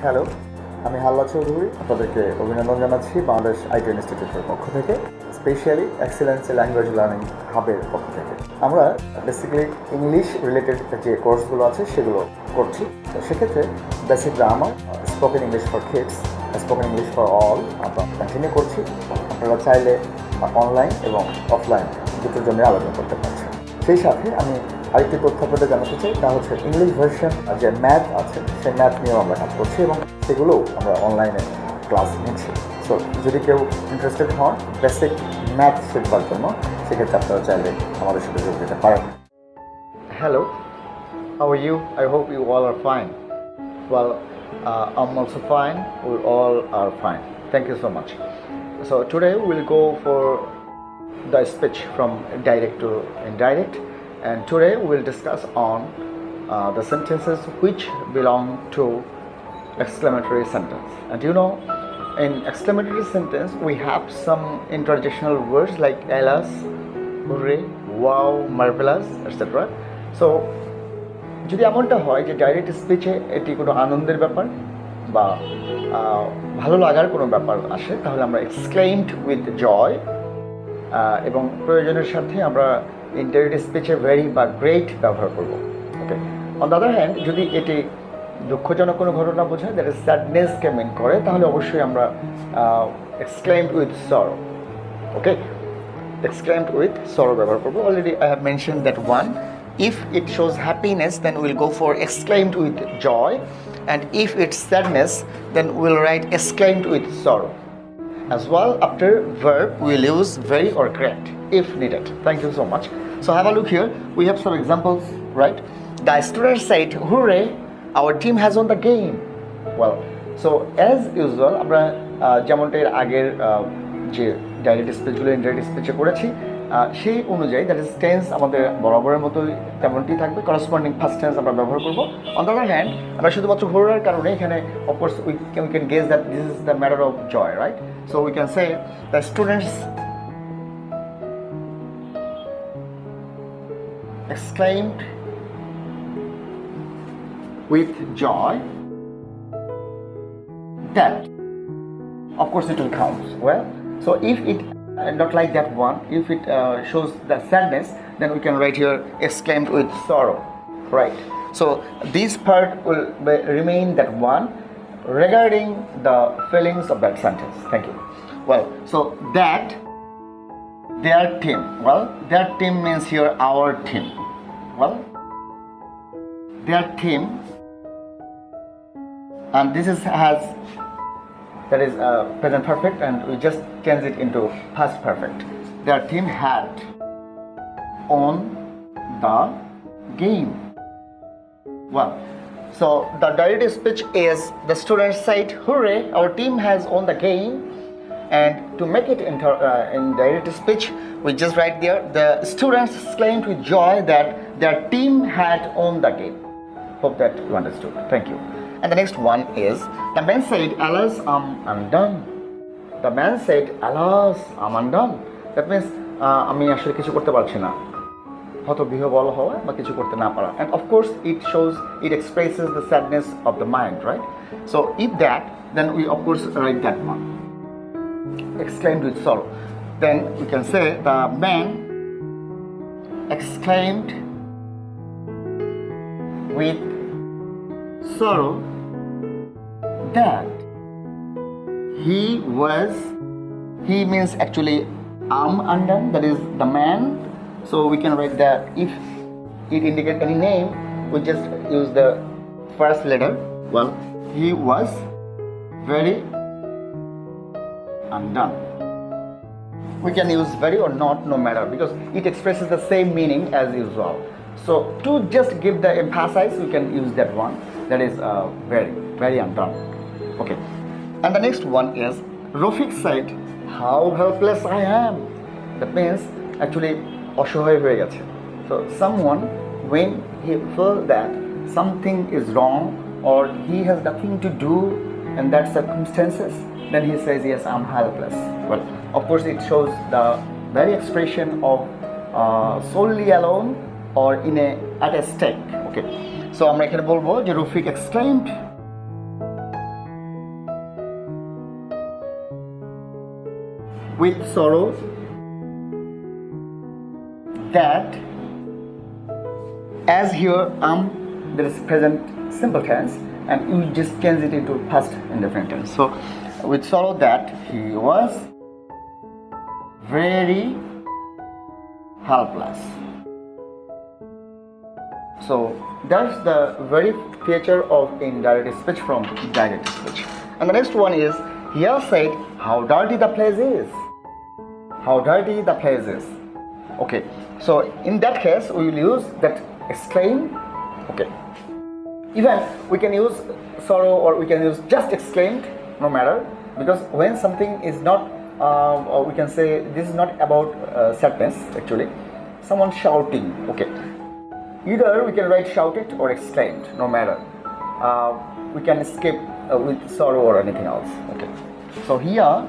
Hello, আমি হাল্লা চৌধুরী। আপনাদেরকে অভিনন্দন জানাচ্ছি বাংলাদেশ আইটি ইনস্টিটিউটের পক্ষ থেকে, স্পেশালি এক্সিলেন্সি ল্যাঙ্গুয়েজ লার্নিং হাবের পক্ষ থেকে। আমরা বেসিক্যালি ইংলিশ রিলেটেড যে কোর্সগুলো আছে সেগুলো করছি। তো সেক্ষেত্রে basic grammar, spoken English for kids, spoken English for all আমরা কন্টিনিউ করছি। আপনারা চাইলে অনলাইন এবং অফলাইন দুটোর জন্য আলোচনা করতে পারছেন। সেই সাথে আমি আরেকটি তথ্য আপনাদের জানাতে চাই, তা হচ্ছে ইংলিশ ভার্সন যে ম্যাথ আছে সেই ম্যাথ নিয়েও আমরা কাজ করছি এবং সেগুলোও আমরা অনলাইনে ক্লাস নিচ্ছি। সো যদি কেউ ইন্টারেস্টেড হন বেসিক ম্যাথ শিখবার জন্য, সেক্ষেত্রে আপনারা চাইলে আমাদের সাথে যোগ দিতে পারেন। Hello, how are you? I hope you all are fine. Well, I'm also fine. We all are fine. Thank you so much. So today we'll go for the speech from direct to indirect, and today we'll discuss on the sentences which belong to exclamatory sentence. And you know, in exclamatory sentence we have some interjectional words like alas, hooray, wow, marvelous, etc. So যদি এমনটা হয় যে direct স্পিচে এটি কোনো আনন্দের ব্যাপার বা ভালো লাগার কোনো ব্যাপার আসে, তাহলে আমরা এক্সক্লেইমড উইথ জয় এবং প্রয়োজনের সাথে আমরা ইন্টারেক্টিভ স্পিচে ভেরি বা গ্রেট ব্যবহার করব। ওকে, অন দ্য আদার হ্যান্ড যদি এটি দুঃখজনক কোনো ঘটনা বোঝায়, দ্যাট ইজ স্যাডনেসকে মিন করে, তাহলে অবশ্যই আমরা exclaimed with sorrow. Okay, exclaimed with sorrow ব্যবহার করবো। Already I have mention that one. If it shows happiness, then we'll go for exclaimed with joy, and if it's sadness, then we'll write exclaimed with sorrow. As well, after verb, we'll use very or great if needed. Thank you so much. So have a look here. We have some examples, right? The student said, "Hooray! Our team has won the game." Well, so as usual, আমরা যেমনটা এর আগের যে direct স্পিচগুলো indirect স্পিচে করেছি, সেই অনুযায়ী that is tense আমাদের বরাবরের মতোই তেমনটি থাকবে। করসপন্ডিং ফার্স্ট টেন্স আমরা ব্যবহার করবো। অন দ্য আদার হ্যান্ড আমরা শুধুমাত্র হোরার কারণে এখানে of course we can guess that this is the matter of joy, right? So we can say the students exclaimed with joy that, of course it will count. Well, so if it not like that one, if it shows the sadness, then we can write here exclaimed with sorrow, right? So this part will remain that one regarding the feelings of that sentence. Thank you. Well, so that their team, well, their team means here our team. Well, their team, and this is has that is present perfect, and we just change it into past perfect. Their team had won the game. Well, so the direct speech is the students said, "Hooray! Our team has won the game." And to make it in direct speech, we just write there, the students exclaimed with joy that their team had won the game. Hope that you understood. Thank you. And the next one is, the man said, "Alas, I'm undone." The man said, "Alas, I'm undone." That means আমি আসলে কিছু করতে পারছি না, হতবিহ্বল হওয়া বা কিছু করতে না পারা। And of course it shows, it expresses the sadness of the mind, right? So if that, then we of course write that one, exclaimed with sorrow. Then we can say the man exclaimed with sorrow that he means actually undone, that is the man. So we can write that if it indicates any name, we just use the first letter. Well, he was very undone. We can use very or not, no matter, because it expresses the same meaning as usual. So to just give the emphasis, we can use that one, that is very undone. Okay, and the next one is, Rafiq said, "How helpless I am." That means actually অসহায় হয়ে গেছে. So someone, when he feels that something is wrong or he has nothing to do in that circumstances, then he says, "Yes, I'm helpless." Well, of course it shows the very expression of solely alone or at a stake. Okay, so আমরা এখানে বলবো যে Rafiq exclaimed with sorrow that, as here there is present simple tense and you just change it into past indefinite tense. So with sorrow that he was very helpless. So that's the very feature of indirect speech from direct speech. And the next one is, he has said how dirty the place is. How dirty the place is. Okay, so in that case we will use that exclaimed. Okay, even we can use sorrow or we can use just exclaimed, no matter, because when something is not or we can say this is not about sadness, actually someone shouting. Okay, either we can write shouted or exclaimed, no matter. We can skip with sorrow or anything else. Okay, so here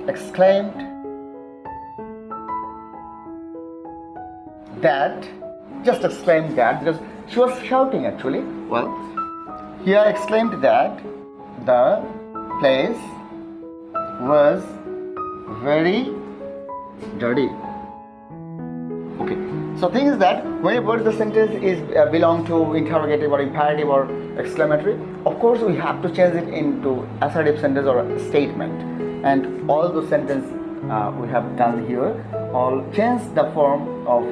exclaimed that, just exclaimed that because she was shouting actually. Well, here exclaimed that the place was very dirty. Okay, so thing is that whenever the sentence is belong to interrogative or imperative or exclamatory, of course we have to change it into assertive sentence or statement, and all the sentence we have done here all change the form of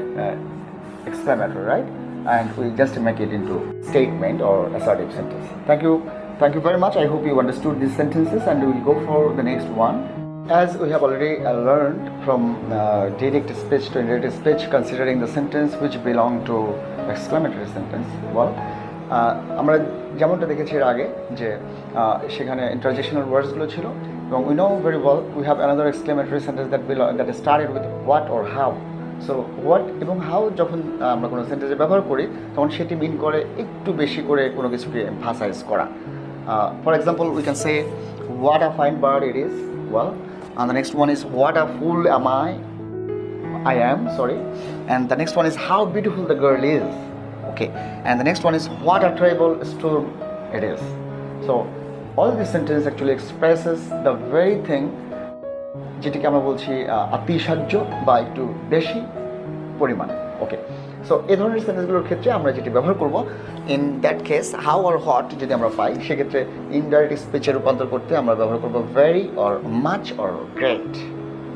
exclamatory, right? And we just make it into statement or assertive sentence. Thank you very much. I hope you understood these sentences, and we will go for the next one. As we have already learned from direct speech to indirect speech, considering the sentence which belong to exclamatory sentence. Well, আমরা যেমনটা দেখেছি এর আগে যে সেখানে interjectional ওয়ার্ডসগুলো ছিল, এবং we know very well we have another exclamatory sentence that started with what or how. So what এবং হাউ যখন আমরা কোনো সেন্টেন্সে ব্যবহার করি তখন সেটি মিন করে একটু বেশি করে কোনো কিছুকে এমফাসাইজ করা। For example we can say what a fine bird it is. Well, and the next one is what a fool am I am, sorry. And the next one is how beautiful the girl is. Okay, and the next one is what a terrible storm it is. So all these sentences actually expresses the very thing যেটিকে আমরা বলছি আতিশায্য বা একটু বেশি পরিমাণে। ওকে, so এই ধরনের সেন্টেন্সগুলোর ক্ষেত্রে আমরা যেটি ব্যবহার করব, in that case how or what যদি আমরা পাই, সেক্ষেত্রে ইনডাইরেক্ট স্পিচে রূপান্তর করতে আমরা ব্যবহার করব very or much or great.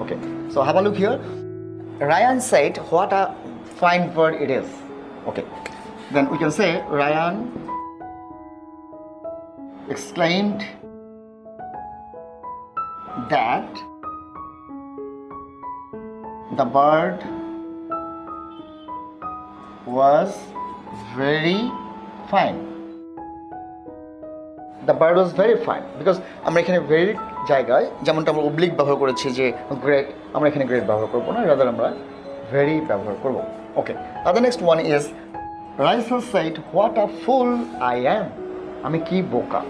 Okay, so have a look here. Ryan said what a fine bird it is. Okay, then we can say Ryan exclaimed that the bird was very fine. The bird was very fine because আমরা এখানে very জায়গায় যেমনটা আমরা oblique ব্যবহার করেছি যে great, আমরা এখানে great ব্যবহার করব না, rather আমরা very ব্যবহার করব। Okay, the next one is Raisa said what a fool I am. আমি কি বোকা।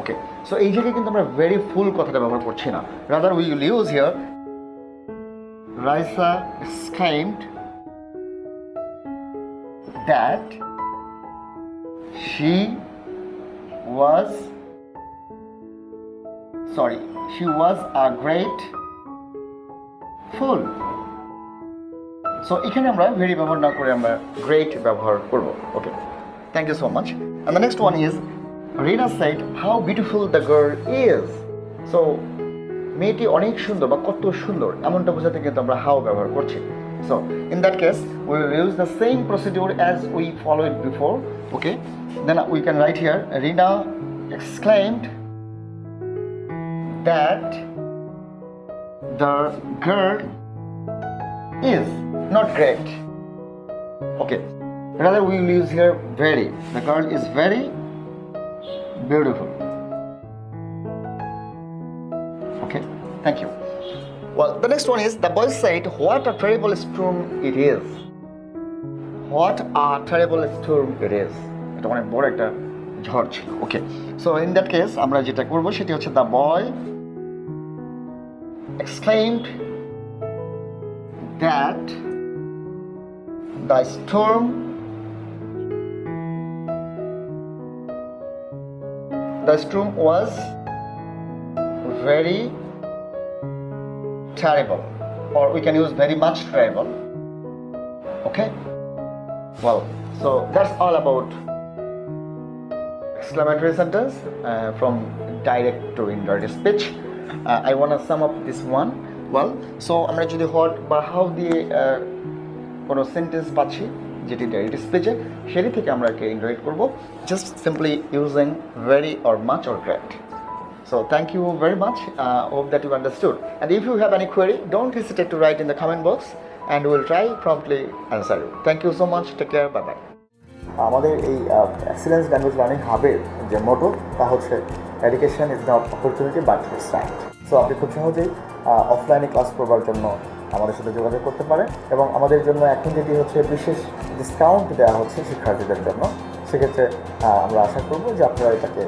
ওকে, সো এই জায়গায় কিন্তু আমরা very fool কথাটা ব্যবহার করছি না, rather we will use here Raisa exclaimed that she was a great fool. So এখানে আমরা very ব্যবহার না করে আমরা great ব্যবহার করব। Okay, thank you so much. And the next one is Rina said how beautiful the girl is. So মেয়েটি অনেক সুন্দর বা কত সুন্দর এমনটা বোঝাতে কিন্তু আমরা হাউ ব্যবহার করছি। So in that case we will use the same procedure as we follow it before. Okay, then we can write here Rina exclaimed that the girl is not great. Okay, rather we will use here very, the girl is very beautiful. Okay, thank you. Well, the next one is the boy said what a terrible storm it is. What a terrible storm it is. এটা অনেক বড় একটা ঝড় ছিল। ওকে, so in that case আমরা যেটা করব সেটি হচ্ছে the boy exclaimed that the storm was very terrible, or we can use very much terrible. Okay? Well, so that's all about exclamatory sentence from direct to indirect speech. I want to sum up this one. Well, so আমরা যদি hot বা how দিয়ে কোনো sentence পাচ্ছি যেটি direct স্পিচে, সেটি থেকে আমরা একে ইন্টারেক্ট করব, just simply using very or much or great. So thank you very much. Hope that you understood. And if you have any query, don't hesitate to write in the comment box and we will try promptly answer you. Thank you so much. Take care. Bye bye. আমাদের এই excellence language learning হাবের যে মোটো তা হচ্ছে education is not opportunity but it's right. So আপনি খুব সহজেই অফলাইনে class করবার জন্য আমাদের সাথে যোগাযোগ করতে পারেন, এবং আমাদের জন্য এখন যেটি হচ্ছে বিশেষ ডিসকাউন্ট দেওয়া হচ্ছে শিক্ষার্থীদের জন্য, সেক্ষেত্রে আমরা আশা করব যে আপনারা এটাকে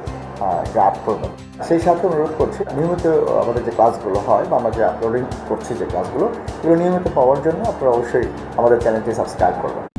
গ্রাব করবেন. সেই সাথে অনুরোধ করছি, নিয়মিত আমাদের যে ক্লাসগুলো হয় বা আমরা যে আপলোডিং করছি যে ক্লাসগুলো, এগুলো নিয়মিত পাওয়ার জন্য আপনারা অবশ্যই আমাদের চ্যানেলটি সাবস্ক্রাইব করবেন.